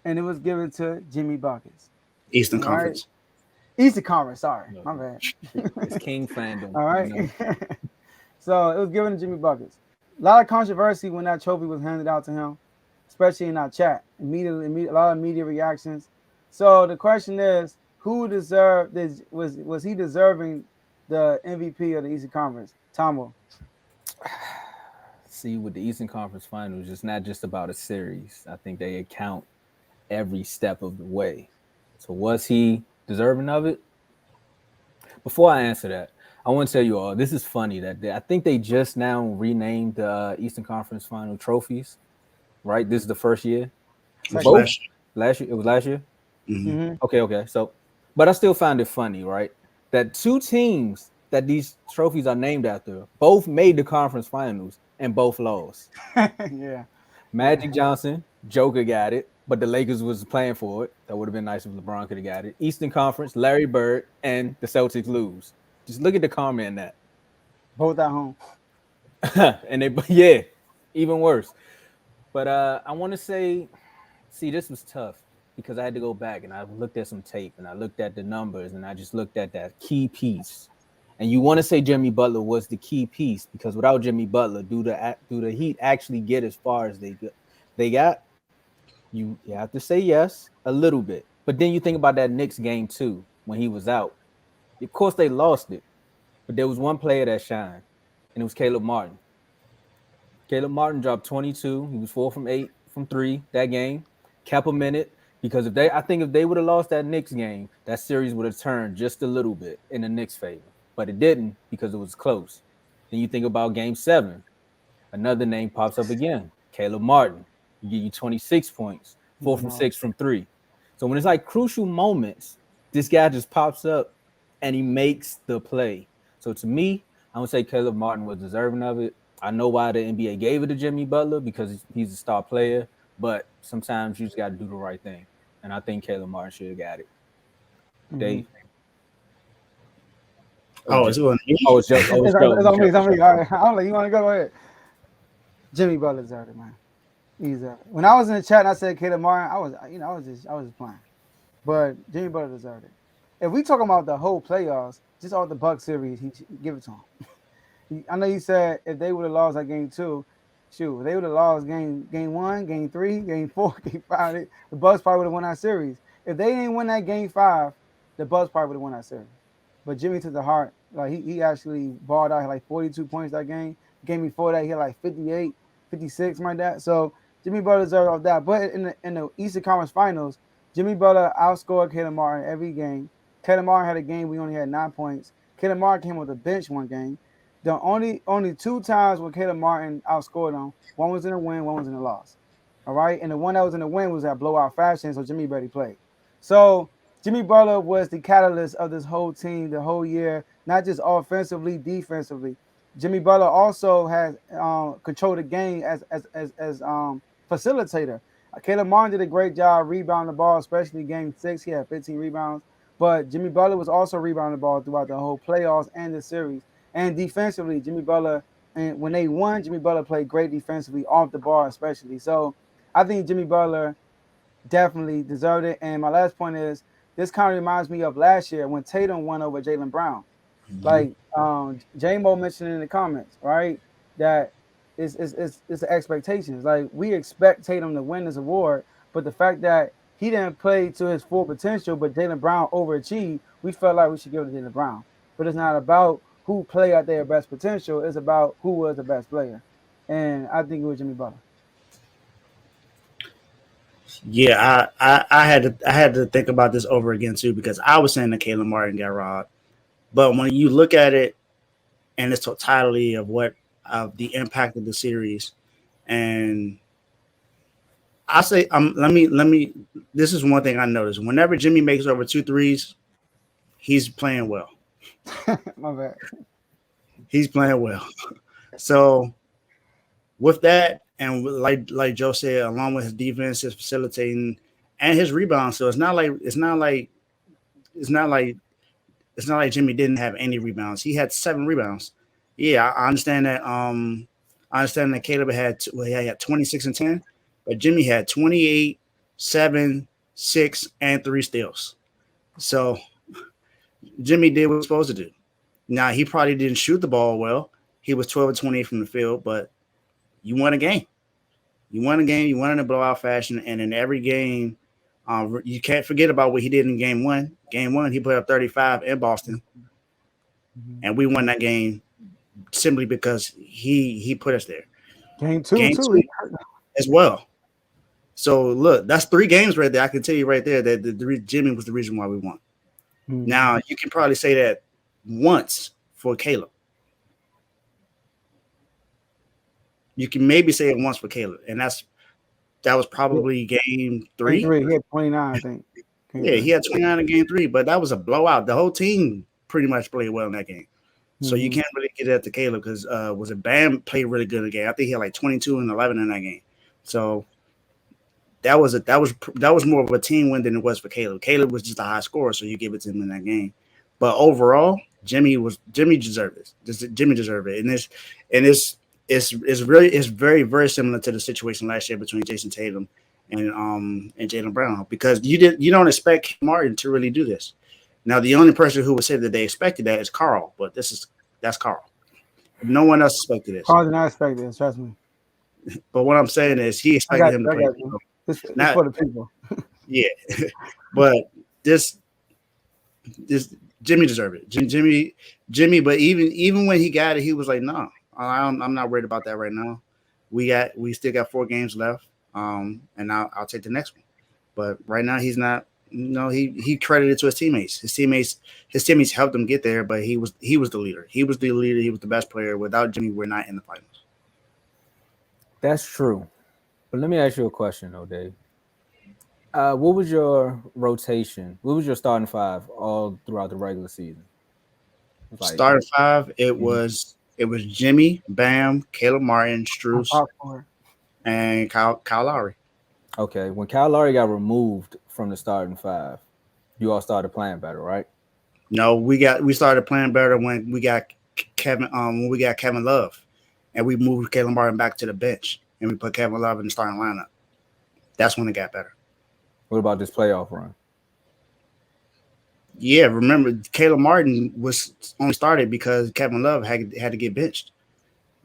and it was given to Jimmy Buckets. Eastern All right, Conference. Eastern Conference. Sorry, No, my bad. it's King fandom. All You right. know, So it was given to Jimmy Buckets. A lot of controversy when that trophy was handed out to him, especially in our chat. Immediately, a lot of media reactions. So the question is, who deserved this? Was he deserving the MVP of the Eastern Conference? Tomo. see, with the Eastern Conference Finals, it's not just about a series. I think they account every step of the way. So was he deserving of it? Before I answer that, I want to tell you all this is funny that I think they just now renamed the Eastern Conference Final trophies. Right, this is the first year. It was Second Both year. last last year. It was last year. year. Hmm. Mm-hmm. Okay. So, but I still found it funny, right? That two teams that these trophies are named after both made the conference finals and both lost. Yeah. Magic Johnson, Joker got it, but the Lakers was playing for it. That would have been nice if LeBron could have got it. Eastern Conference, Larry Bird, and the Celtics lose. Just look at the karma in that. Both at home. And they, yeah, even worse. But I want to say, see, this was tough because I had to go back and I looked at some tape and I looked at the numbers and I just looked at that key piece. And you want to say Jimmy Butler was the key piece because without Jimmy Butler, do the Heat actually get as far as they got? You have to say yes a little bit, but then you think about that Knicks game too when he was out. Of course, they lost it, but there was one player that shined, and it was Caleb Martin. Caleb Martin dropped 22. He was 4 from 8 from three that game. Kept him in it because I think if they would have lost that Knicks game, that series would have turned just a little bit in the Knicks' favor, but it didn't because it was close. Then you think about Game 7. Another name pops up again, Caleb Martin. He give you 26 points, 4 from 6 from three. So when it's like crucial moments, this guy just pops up and he makes the play. So to me, I would say Caleb Martin was deserving of it. I know why the NBA gave it to Jimmy Butler because he's a star player, but sometimes you just got to do the right thing. And I think Caleb Martin should have got it. Mm-hmm. Dave. Oh, Oh, it's going to oh, me. it's Joe. Oh, It's, it's Joe. it's It's on me. Joe. It's on me. All right. I'm like, you want to go ahead? Jimmy Butler deserved it, man. He deserved it. When I was in the chat and I said Caleb Martin, I was just playing. But Jimmy Butler deserved it. If we talking about the whole playoffs, just all the Buck series, he give it to him. I know you said if they would have lost that game two, shoot, if they would have lost game one, game three, game four, game five, the Bucks probably would have won that series. If they didn't win that game five, the Bucks probably would have won that series. But Jimmy took the heart. Like he actually balled out like 42 points that game. Game before that, he had like 58, 56, like that. So Jimmy Butler deserved all that. But in the Eastern Conference Finals, Jimmy Butler outscored Caleb Martin every game. Caleb Martin had a game we only had 9 points. Caleb Martin came with a bench one game. The only two times when Caleb Martin outscored him, one was in a win, one was in a loss. All right, and the one that was in the win was that blowout fashion, so Jimmy barely played. So Jimmy Butler was the catalyst of this whole team the whole year, not just offensively, defensively. Jimmy Butler also has controlled the game as facilitator. Caleb Martin did a great job rebounding the ball, especially game 6. He had 15 rebounds. But Jimmy Butler was also rebounding the ball throughout the whole playoffs and the series. And defensively, Jimmy Butler, and when they won, Jimmy Butler played great defensively off the ball, especially. So I think Jimmy Butler definitely deserved it. And my last point is this kind of reminds me of last year when Tatum won over Jaylen Brown. Mhm. Like J-Mo mentioned in the comments, right? That it's the expectations. Like we expect Tatum to win this award, but the fact that he didn't play to his full potential, but Jaylen Brown overachieved, we felt like we should give it to Jaylen Brown. But it's not about who played at their best potential, it's about who was the best player. And I think it was Jimmy Butler. Yeah, I had to think about this over again too because I was saying that Caleb Martin got robbed, but when you look at it and its totality of what of the impact of the series, and I say let me. This is one thing I noticed. Whenever Jimmy makes over two threes, he's playing well. My bad. He's playing well. So with that, and like Joe said, along with his defense, his facilitating, and his rebound, so it's not like it's not like Jimmy didn't have any rebounds. He had 7 rebounds. Yeah, I understand that. I understand that Caleb had 26 and 10, but Jimmy had 28. 7, 6, and 3 steals. So Jimmy did what he was supposed to do. Now he probably didn't shoot the ball well. He was 12 of 28 from the field, but you won a game. You won a game. You won in a blowout fashion, and in every game, you can't forget about what he did in game one. Game one, he put up 35 in Boston, and we won that game simply because he put us there. Game two as well. So look, that's 3 games right there. I can tell you right there that Jimmy was the reason why we won. Now you can probably say that once for Caleb. You can maybe say it once for Caleb, and that was probably game 3. He had 29, I think. He had 29 in game 3, but that was a blowout. The whole team pretty much played well in that game. So you can't really get that to Caleb because was it Bam played really good in the game. I think he had like 22 and 11 in that game. So that was more of a team win than it was for Caleb. Caleb was just a high scorer, so you give it to him in that game. But overall, Jimmy deserved it. Jimmy deserved it, and it's very, very similar to the situation last year between Jason Tatum and Jaylen Brown, because you don't expect Martin to really do this. Now, the only person who would say that they expected that is Carl, but that's Carl. No one else expected this. Carl did not expect this, trust me. But what I'm saying is he expected him to play. It's for the people. Yeah, but this Jimmy deserved it. Jimmy. But even when he got it, he was like, "No, I'm not worried about that right now. We still got 4 games left, and I'll take the next one." But right now, he's not. No, he credited to his teammates. His teammates helped him get there, but he was the leader. He was the leader. He was the best player. Without Jimmy, we're not in the finals. That's true. But let me ask you a question, though, Dave. What was your rotation? What was your starting 5 all throughout the regular season? Starting 5, it was Jimmy, Bam, Caleb Martin, Strus, and Kyle Lowry. Okay, when Kyle Lowry got removed from the starting 5, you all started playing better, right? No, we started playing better when we got Kevin Love, and we moved Caleb Martin back to the bench, and we put Kevin Love in the starting lineup. That's when it got better. What about this playoff run? Yeah, remember Caleb Martin was only started because Kevin Love had to get benched.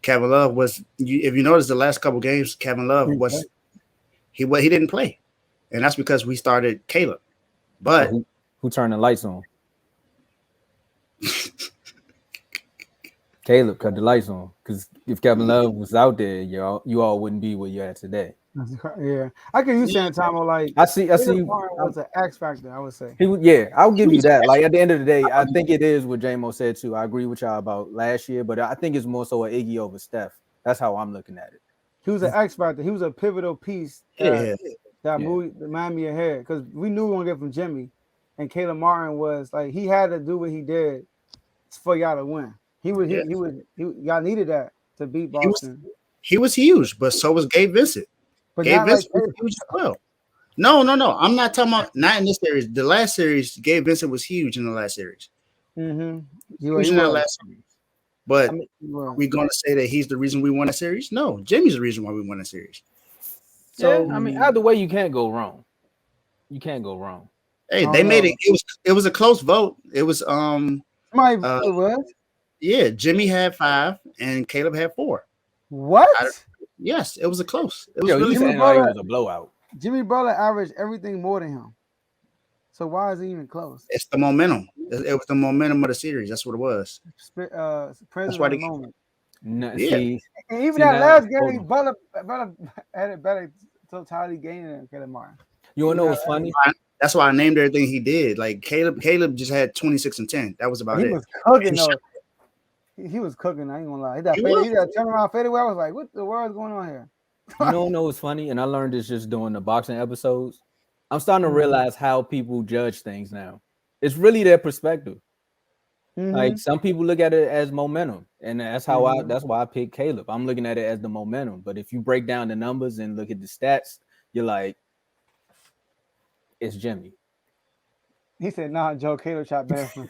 Kevin Love was, if you notice the last couple games, Kevin Love was he didn't play, and that's because we started Caleb. But who turned the lights on? Caleb cut the lights on, because if Kevin Love was out there, you all wouldn't be where you're at today. Yeah, I can use Santamo like I see. Was an X factor, I would say. I'll give you that. Like at the end of the day, I think it is what J-Mo said too. I agree with y'all about last year, but I think it's more so an Iggy over Steph. That's how I'm looking at it. He was an X factor. He was a pivotal piece that moved Miami ahead, because we knew we were gonna get from Jimmy, and Caleb Martin was like, he had to do what he did for y'all to win. Y'all needed that to beat Boston. He was huge, but so was Gabe Vincent. But Gabe Vincent was huge as well. No. I'm not talking about not in this series. The last series, Gabe Vincent was huge in the last series. Mm-hmm. Huge in that last series. But are we going to say that he's the reason we won a series? No, Jimmy's the reason why we won a series. So I mean, either way, you can't go wrong. You can't go wrong. Hey, they made it. It was a close vote. It was yeah, Jimmy had 5 and Caleb had 4. What? Yes, it was a close. It was really saying like it was a blowout. Jimmy Butler averaged everything more than him. So why is it even close? It's the momentum. It was the momentum of the series. That's what it was. That's why the moment. No, and even that last game, Butler had a better totality gain than Caleb Martin. You wanna know what's funny? That's why I named everything he did. Like Caleb just had 26 and 10. That was about it. He was cooking though. He was cooking. I ain't gonna lie. He got turnaround fadeaway. I was like, what the world is going on here? You don't know what's funny? And I learned this just doing the boxing episodes. I'm starting to realize how people judge things now. It's really their perspective. Mm-hmm. Like some people look at it as momentum, and that's how that's why I picked Caleb. I'm looking at it as the momentum. But if you break down the numbers and look at the stats, you're like, it's Jimmy. He said, "Nah, Joe, Caleb shot better."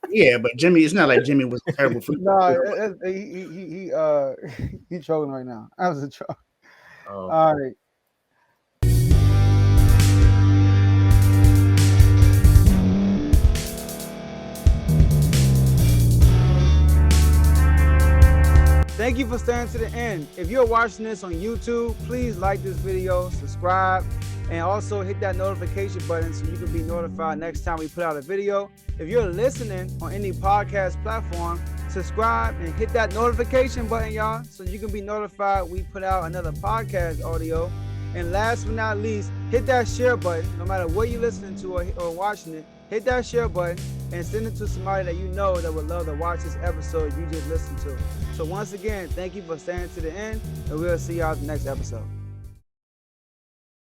Yeah, but Jimmy, it's not like Jimmy was terrible. No, he trolling right now. That was a troll. All right. thank you for staying to the end. If you're watching this on YouTube, please like this video, subscribe, and also hit that notification button so you can be notified next time we put out a video. If you're listening on any podcast platform, subscribe and hit that notification button, y'all, so you can be notified we put out another podcast audio. And last but not least, hit that share button. No matter what you're listening to or watching it, hit that share button and send it to somebody that you know that would love to watch this episode you just listened to. So once again, thank you for staying to the end, and we'll see y'all at the next episode.